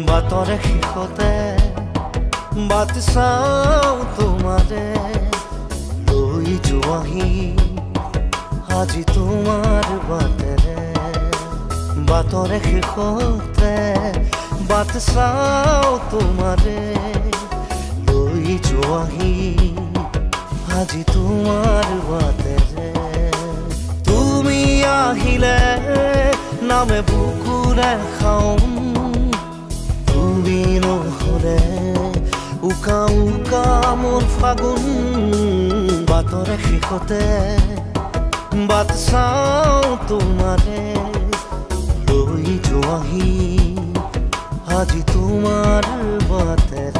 বাটৰে শেষতে বাট চাওঁ তোমাৰে লৈ যোৱাহি আজি তোমাৰ বাটেৰে বাটৰে শেষতে বাট চাওঁ তোমাৰে লৈ যোৱাহি আজি তোমাৰ বাটেৰে তুমি আহিলে নামে বুকুৰে খাওঁ তুমি নহ'লে উকা উকা মোৰ ফাগুন বাটৰে শেষতে বাট চাওঁ তোমাৰে লৈ যোৱাহি আজি তোমাৰ বাটেৰে